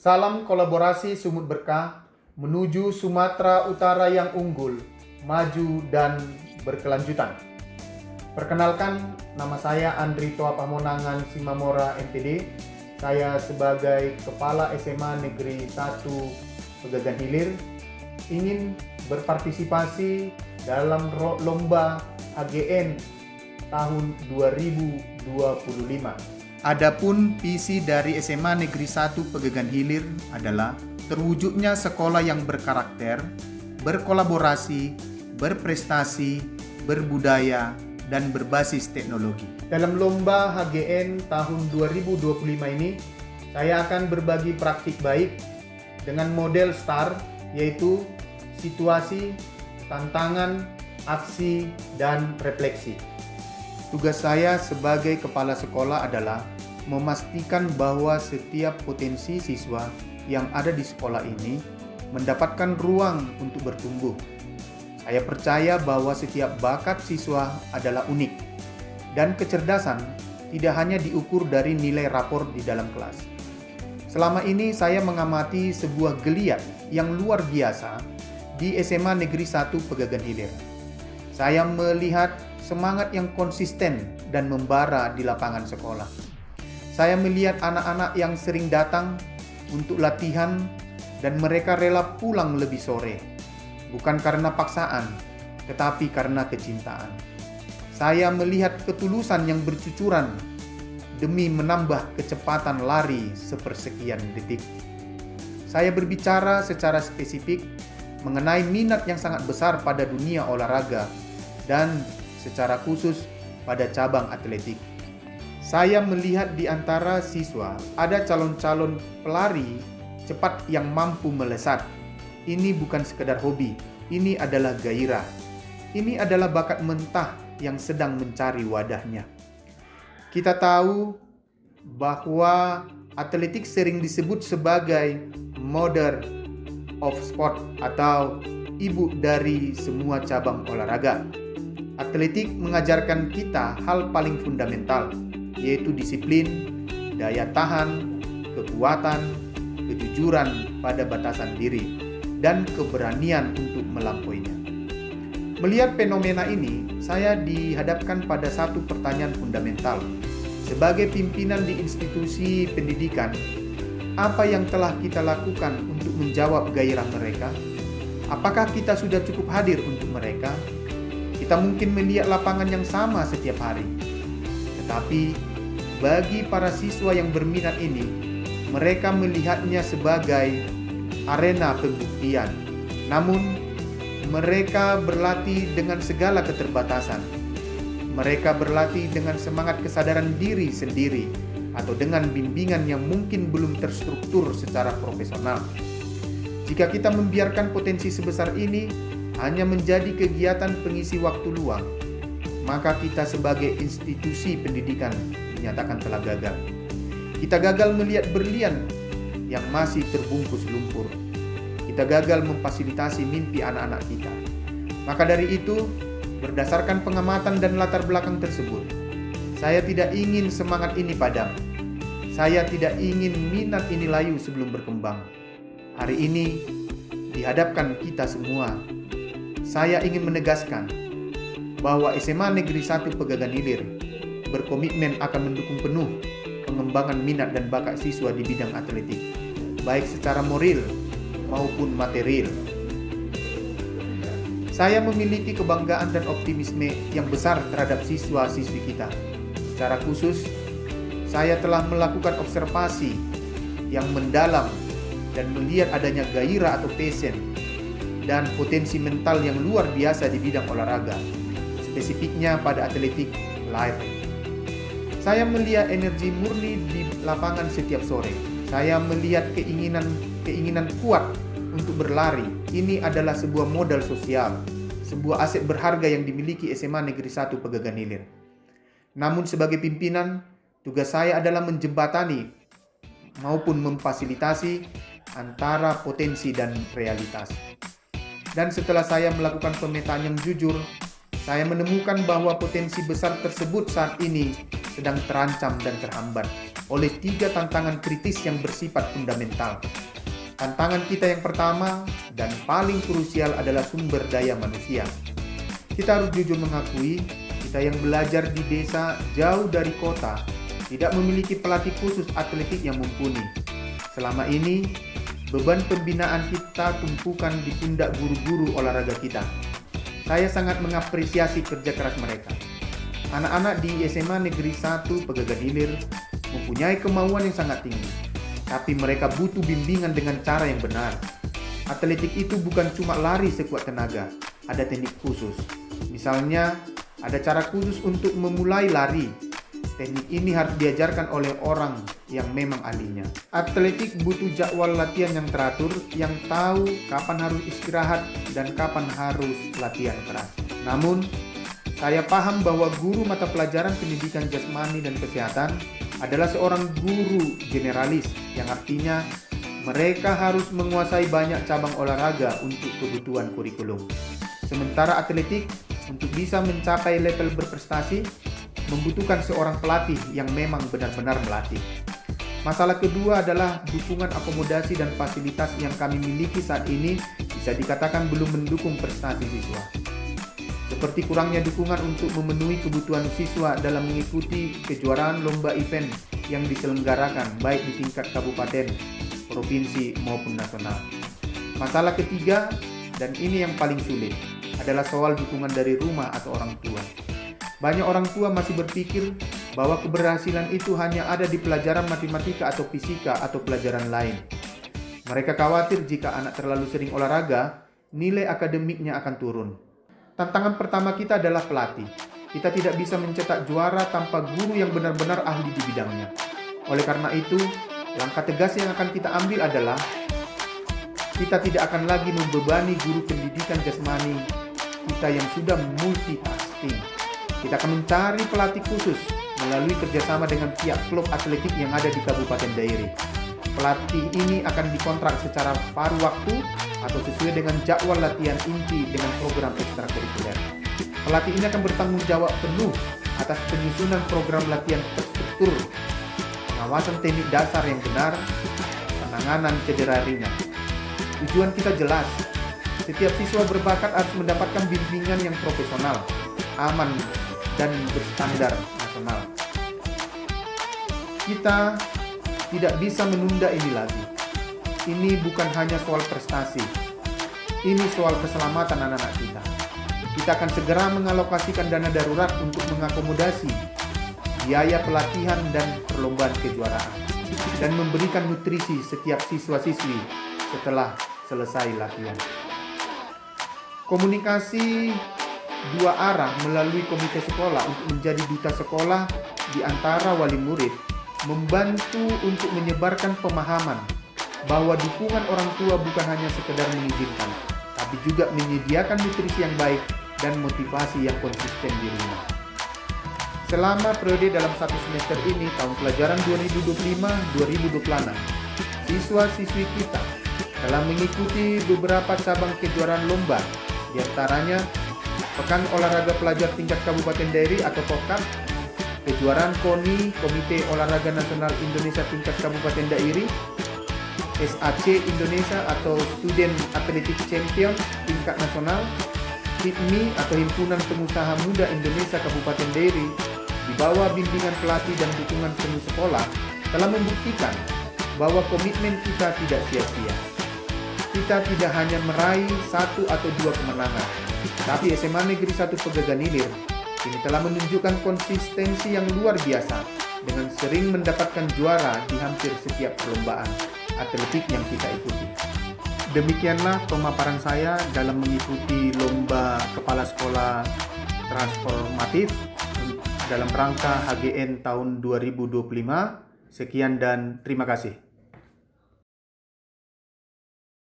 Salam kolaborasi Sumut Berkah menuju Sumatera Utara yang unggul, maju dan berkelanjutan. Perkenalkan, nama saya Andri Toa Pamonangan Simamora MPD. Saya sebagai Kepala SMA Negeri 1 Pegagan Hilir ingin berpartisipasi dalam lomba HGN tahun 2025. Adapun visi dari SMA Negeri 1 Pegagan Hilir adalah terwujudnya sekolah yang berkarakter, berkolaborasi, berprestasi, berbudaya, dan berbasis teknologi. Dalam lomba HGN tahun 2025 ini, saya akan berbagi praktik baik dengan model STAR, yaitu situasi, tantangan, aksi, dan refleksi. Tugas saya sebagai kepala sekolah adalah memastikan bahwa setiap potensi siswa yang ada di sekolah ini mendapatkan ruang untuk bertumbuh. Saya percaya bahwa setiap bakat siswa adalah unik dan kecerdasan tidak hanya diukur dari nilai rapor di dalam kelas. Selama ini saya mengamati sebuah geliat yang luar biasa di SMA Negeri 1 Pegagan Hilir. Saya melihat semangat yang konsisten dan membara di lapangan sekolah. Saya melihat anak-anak yang sering datang untuk latihan dan mereka rela pulang lebih sore. Bukan karena paksaan, tetapi karena kecintaan. Saya melihat ketulusan yang bercucuran demi menambah kecepatan lari sepersekian detik. Saya berbicara secara spesifik mengenai minat yang sangat besar pada dunia olahraga dan secara khusus pada cabang atletik. Saya melihat di antara siswa ada calon-calon pelari cepat yang mampu melesat. Ini bukan sekedar hobi, ini adalah gairah. Ini adalah bakat mentah yang sedang mencari wadahnya. Kita tahu bahwa atletik sering disebut sebagai mother of sport atau ibu dari semua cabang olahraga. Atletik mengajarkan kita hal paling fundamental, yaitu disiplin, daya tahan, kekuatan, kejujuran pada batasan diri, dan keberanian untuk melampauinya. Melihat fenomena ini, saya dihadapkan pada satu pertanyaan fundamental. Sebagai pimpinan di institusi pendidikan, apa yang telah kita lakukan untuk menjawab gairah mereka? Apakah kita sudah cukup hadir untuk mereka? Kita mungkin melihat lapangan yang sama setiap hari. Tetapi bagi para siswa yang berminat ini, mereka melihatnya sebagai arena pembuktian. Namun, mereka berlatih dengan segala keterbatasan. Mereka berlatih dengan semangat kesadaran diri sendiri atau dengan bimbingan yang mungkin belum terstruktur secara profesional. Jika kita membiarkan potensi sebesar ini hanya menjadi kegiatan pengisi waktu luang, maka kita sebagai institusi pendidikan dinyatakan telah gagal. Kita gagal melihat berlian yang masih terbungkus lumpur. Kita gagal memfasilitasi mimpi anak-anak kita. Maka dari itu, berdasarkan pengamatan dan latar belakang tersebut, saya tidak ingin semangat ini padam. Saya tidak ingin minat ini layu sebelum berkembang. Hari ini, dihadapkan kita semua, saya ingin menegaskan bahwa SMA Negeri 1 Pegagan Hilir berkomitmen akan mendukung penuh pengembangan minat dan bakat siswa di bidang atletik, baik secara moral maupun material. Saya memiliki kebanggaan dan optimisme yang besar terhadap siswa-siswi kita. Secara khusus, saya telah melakukan observasi yang mendalam dan melihat adanya gairah atau passion dan potensi mental yang luar biasa di bidang olahraga, spesifiknya pada atletik lari. Saya melihat energi murni di lapangan setiap sore. Saya melihat keinginan kuat untuk berlari. Ini adalah sebuah modal sosial, sebuah aset berharga yang dimiliki SMA Negeri 1 Pegagan Hilir. Namun sebagai pimpinan, tugas saya adalah menjembatani maupun memfasilitasi antara potensi dan realitas. Dan setelah saya melakukan pemetaan yang jujur, saya menemukan bahwa potensi besar tersebut saat ini sedang terancam dan terhambat. oleh 3 tantangan kritis yang bersifat fundamental. Tantangan kita yang pertama dan paling krusial adalah sumber daya manusia. Kita harus jujur mengakui, kita yang belajar di desa jauh dari kota tidak memiliki pelatih khusus atletik yang mumpuni. Selama ini, beban pembinaan kita tumpukan di pundak guru-guru olahraga kita. Saya sangat mengapresiasi kerja keras mereka. Anak-anak di SMA Negeri 1 Pegagan Hilir mempunyai kemauan yang sangat tinggi, tapi mereka butuh bimbingan dengan cara yang benar. Atletik itu bukan cuma lari sekuat tenaga, ada teknik khusus. Misalnya, ada cara khusus untuk memulai lari. Teknik ini harus diajarkan oleh orang yang memang ahlinya. Atletik butuh jadwal latihan yang teratur, yang tahu kapan harus istirahat dan kapan harus latihan keras. Namun, saya paham bahwa guru mata pelajaran pendidikan jasmani dan kesehatan adalah seorang guru generalis, yang artinya mereka harus menguasai banyak cabang olahraga untuk kebutuhan kurikulum. Sementara atletik, untuk bisa mencapai level berprestasi, membutuhkan seorang pelatih yang memang benar-benar melatih. Masalah kedua adalah dukungan akomodasi dan fasilitas yang kami miliki saat ini bisa dikatakan belum mendukung prestasi siswa. Seperti kurangnya dukungan untuk memenuhi kebutuhan siswa dalam mengikuti kejuaraan lomba event yang diselenggarakan baik di tingkat kabupaten, provinsi maupun nasional. Masalah ketiga, dan ini yang paling sulit, adalah soal dukungan dari rumah atau orang tua. Banyak orang tua masih berpikir bahwa keberhasilan itu hanya ada di pelajaran matematika atau fisika atau pelajaran lain. Mereka khawatir jika anak terlalu sering olahraga, nilai akademiknya akan turun. Tantangan pertama kita adalah pelatih. Kita tidak bisa mencetak juara tanpa guru yang benar-benar ahli di bidangnya. Oleh karena itu, langkah tegas yang akan kita ambil adalah kita tidak akan lagi membebani guru pendidikan jasmani kita yang sudah multitasking. Kita akan mencari pelatih khusus melalui kerjasama dengan pihak klub atletik yang ada di Kabupaten Dairi. Pelatih ini akan dikontrak secara paruh waktu atau sesuai dengan jadwal latihan inti dengan program ekstrakurikuler. Pelatih ini akan bertanggung jawab penuh atas penyusunan program latihan terstruktur, pengawasan teknik dasar yang benar, penanganan cedera ringan. Tujuan kita jelas, setiap siswa berbakat harus mendapatkan bimbingan yang profesional, aman, dan berstandar nasional. Kita tidak bisa menunda ini lagi. Ini bukan hanya soal prestasi, ini soal keselamatan anak-anak kita. Kita akan segera mengalokasikan dana darurat untuk mengakomodasi biaya pelatihan dan perlombaan kejuaraan, dan memberikan nutrisi setiap siswa-siswi setelah selesai latihan. Komunikasi dua arah melalui komite sekolah untuk menjadi duta sekolah di antara wali murid membantu untuk menyebarkan pemahaman bahwa dukungan orang tua bukan hanya sekedar mengizinkan, tapi juga menyediakan nutrisi yang baik dan motivasi yang konsisten di rumah. Selama periode dalam satu semester ini, tahun pelajaran 2025-2026, siswa-siswi kita telah mengikuti beberapa cabang kejuaraan lomba, di antaranya Pekan Olahraga Pelajar Tingkat Kabupaten Dairi atau POKAP, kejuaraan KONI Komite Olahraga Nasional Indonesia Tingkat Kabupaten Dairi, SAC Indonesia atau Student Athletic Champion tingkat nasional, HIPMI atau Himpunan Pengusaha Muda Indonesia Kabupaten Dairi, di bawah bimbingan pelatih dan dukungan penuh sekolah, telah membuktikan bahwa komitmen kita tidak sia-sia. Kita tidak hanya meraih 1 atau 2 kemenangan, tapi SMA Negeri 1 Pegagan Hilir ini telah menunjukkan konsistensi yang luar biasa dengan sering mendapatkan juara di hampir setiap perlombaan atletik yang kita ikuti. Demikianlah pemaparan saya dalam mengikuti lomba kepala sekolah transformatif dalam rangka HGN tahun 2025. Sekian dan terima kasih.